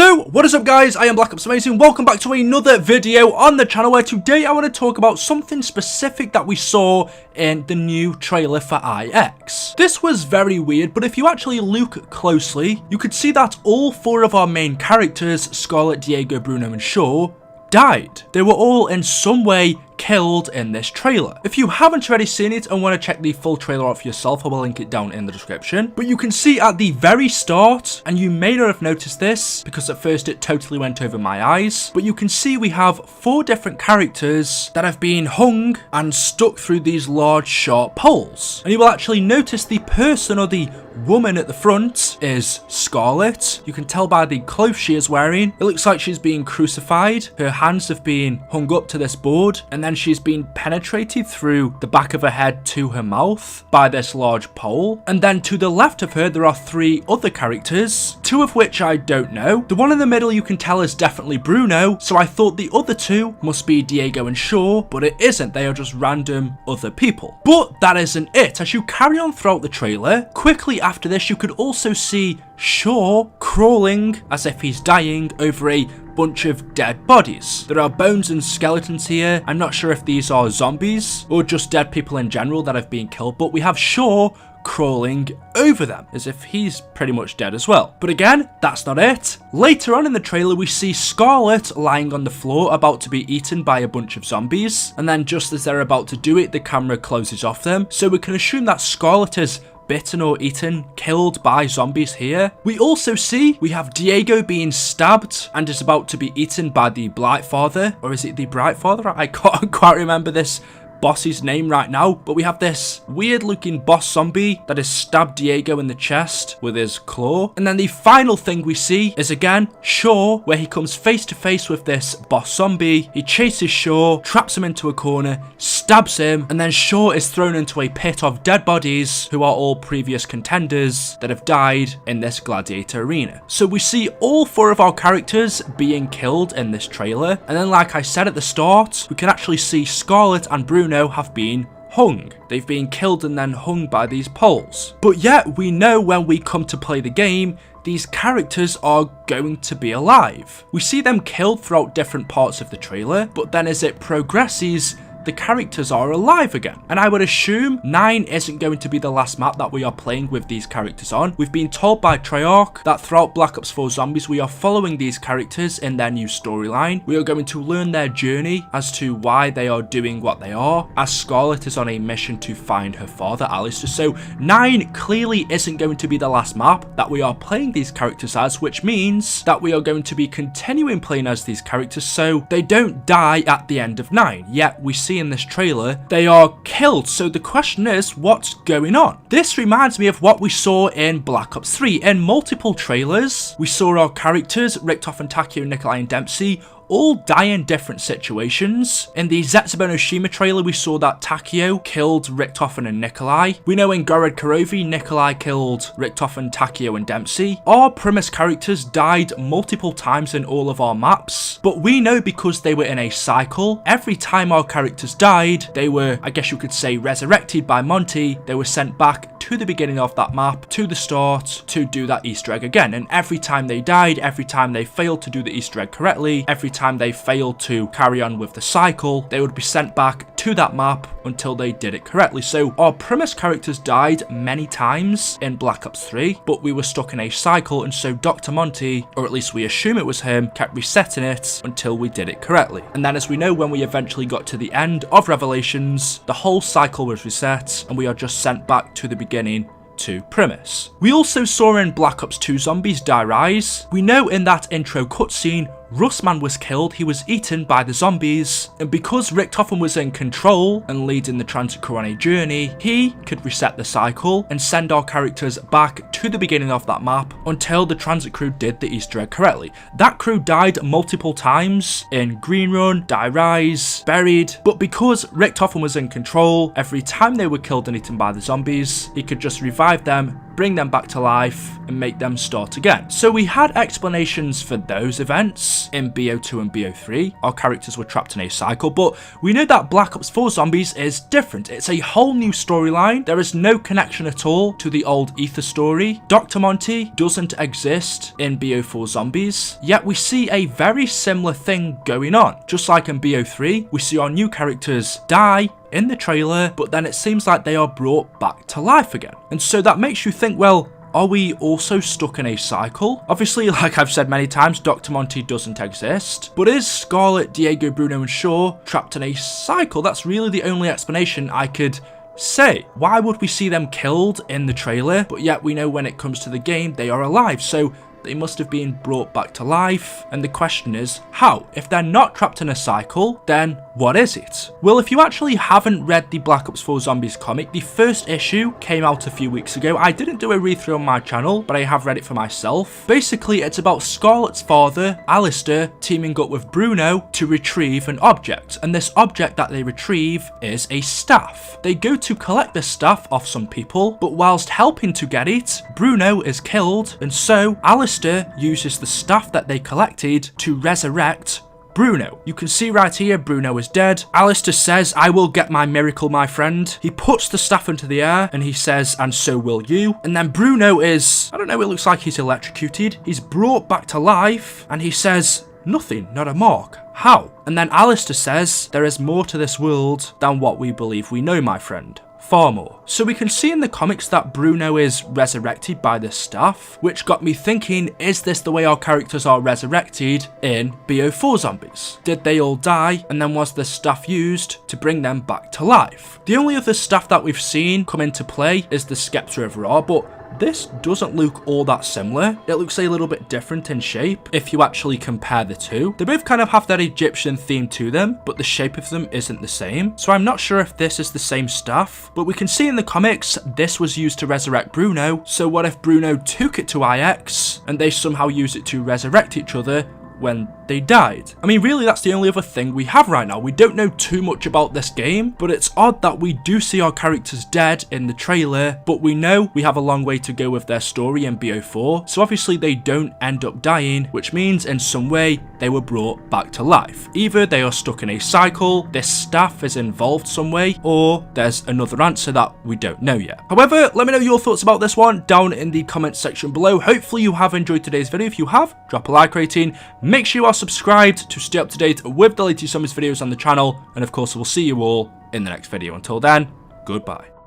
So, what is up guys, I am BlackOpsAmazing, welcome back to another video on the channel where today I want to talk about something specific that we saw in the new trailer for IX. This was very weird, but if you actually look closely, you could see that all four of our main characters, Scarlet, Diego, Bruno and Shaw, died. They were all in some way killed in this trailer. If you haven't already seen it and want to check the full trailer out for yourself, I will link it down in the description. But you can see at the very start, and you may not have noticed this because at first it totally went over my eyes, but you can see we have four different characters that have been hung and stuck through these large sharp poles. And you will actually notice the person or the woman at the front is Scarlet. You can tell by the clothes she is wearing. It looks like she's being crucified. Her hands have been hung up to this board, and then she's been penetrated through the back of her head to her mouth by this large pole. And then to the left of her, there are three other characters, two of which I don't know. The one in the middle you can tell is definitely Bruno, so I thought the other two must be Diego and Shaw, but it isn't. They are just random other people. But that isn't it. As you carry on throughout the trailer, quickly after this, you could also see Shaw crawling as if he's dying over a bunch of dead bodies. There are bones and skeletons here. I'm not sure if these are zombies or just dead people in general that have been killed, but we have Shaw crawling over them as if he's pretty much dead as well. But again, that's not it. Later on in the trailer, we see Scarlet lying on the floor about to be eaten by a bunch of zombies, and then just as they're about to do it, the camera closes off them, so we can assume that Scarlet is bitten or eaten, killed by zombies here. We also see we have Diego being stabbed and is about to be eaten by the Blight Father, or is it the Bright Father? I can't quite remember this boss's name right now, but we have this weird looking boss zombie that has stabbed Diego in the chest with his claw. And then the final thing we see is again Shaw, where he comes face to face with this boss zombie. He chases Shaw, traps him into a corner, stabs him, and then Shaw is thrown into a pit of dead bodies who are all previous contenders that have died in this gladiator arena. So we see all four of our characters being killed in this trailer, and then like I said at the start, we can actually see Scarlet and Bruno have been hung. They've been killed and then hung by these poles. But yet we know when we come to play the game, these characters are going to be alive. We see them killed throughout different parts of the trailer, but then as it progresses, the characters are alive again. And I would assume 9 isn't going to be the last map that we are playing with these characters on. We've been told by Treyarch that throughout Black Ops 4 Zombies, we are following these characters in their new storyline. We are going to learn their journey as to why they are doing what they are, as Scarlet is on a mission to find her father, Alistair. So 9 clearly isn't going to be the last map that we are playing these characters as, which means that we are going to be continuing playing as these characters so they don't die at the end of 9. Yet we see in this trailer they are killed. So the question is, what's going on? This reminds me of what we saw in Black Ops 3. In multiple trailers, we saw our characters, Richtof and Takeo, Nikolai and Dempsey, all die in different situations. In the Zetsubo no Shima trailer, we saw that Takeo killed Richtof and Nikolai. We know in Gorod Kurovi, Nikolai killed Richtof and Takeo and Dempsey. Our premise characters died multiple times in all of our maps, but we know because they were in a cycle, every time our characters died, they were, I guess you could say, resurrected by Monty. They were sent back to the beginning of that map, to the start, to do that Easter egg again. And every time they died, every time they failed to do the Easter egg correctly, every time they failed to carry on with the cycle, they would be sent back to that map until they did it correctly. So our premise characters died many times in Black Ops 3, but we were stuck in a cycle, and so Dr. Monty, or at least we assume it was him, kept resetting it until we did it correctly. And then as we know, when we eventually got to the end of Revelations, the whole cycle was reset and we are just sent back to the beginning to premise. We also saw in Black Ops 2 Zombies Die Rise, we know in that intro cutscene, Russman was killed, he was eaten by the zombies, and because Richtofen was in control and leading the transit crew on a journey, he could reset the cycle and send our characters back to the beginning of that map until the transit crew did the Easter egg correctly. That crew died multiple times in Green Run, Die Rise, Buried, but because Richtofen was in control, every time they were killed and eaten by the zombies, he could just revive them, bring them back to life, and make them start again. So we had explanations for those events in BO2 and BO3. Our characters were trapped in a cycle, but we know that Black Ops 4 Zombies is different. It's a whole new storyline. There is no connection at all to the old Ether story. Dr. Monty doesn't exist in BO4 Zombies, yet we see a very similar thing going on. Just like in BO3, we see our new characters die in the trailer, but then it seems like they are brought back to life again. And so that makes you think, well, are we also stuck in a cycle? Obviously, like I've said many times, Dr. Monty doesn't exist, but is Scarlet, Diego, Bruno and Shaw trapped in a cycle? That's really the only explanation I could say. Why would we see them killed in the trailer, but yet we know when it comes to the game they are alive? So they must have been brought back to life, and the question is, how? If they're not trapped in a cycle, then what is it? Well, if you actually haven't read the Black Ops 4 Zombies comic, the first issue came out a few weeks ago. I didn't do a read-through on my channel, but I have read it for myself. Basically, it's about Scarlett's father, Alistair, teaming up with Bruno to retrieve an object, and this object that they retrieve is a staff. They go to collect the staff off some people, but whilst helping to get it, Bruno is killed, and so Alistair uses the staff that they collected to resurrect Bruno. You can see right here, Bruno is dead. Alistair says, "I will get my miracle, my friend." He puts the staff into the air and he says, "And so will you." And then Bruno is, I don't know, it looks like he's electrocuted. He's brought back to life and he says, "Nothing, not a mark. How?" And then Alistair says, "There is more to this world than what we believe we know, my friend. Far more." So we can see in the comics that Bruno is resurrected by the staff, which got me thinking, is this the way our characters are resurrected in BO4 Zombies? Did they all die, and then was the staff used to bring them back to life? The only other staff that we've seen come into play is the Scepter of Ra, but this doesn't look all that similar. It looks a little bit different in shape if you actually compare the two. They both kind of have that Egyptian theme to them, but the shape of them isn't the same. So I'm not sure if this is the same staff, but we can see in the comics this was used to resurrect Bruno. So what if Bruno took it to IX and they somehow use it to resurrect each other when they died? I mean, really, that's the only other thing we have right now. We don't know too much about this game, but it's odd that we do see our characters dead in the trailer, but we know we have a long way to go with their story in BO4, so obviously they don't end up dying, which means in some way they were brought back to life. Either they are stuck in a cycle, this staff is involved some way, or there's another answer that we don't know yet. However, let me know your thoughts about this one down in the comments section below. Hopefully you have enjoyed today's video. If you have, drop a like rating. Make sure you are subscribed to stay up to date with the latest zombies videos on the channel, and of course we'll see you all in the next video. Until then, goodbye.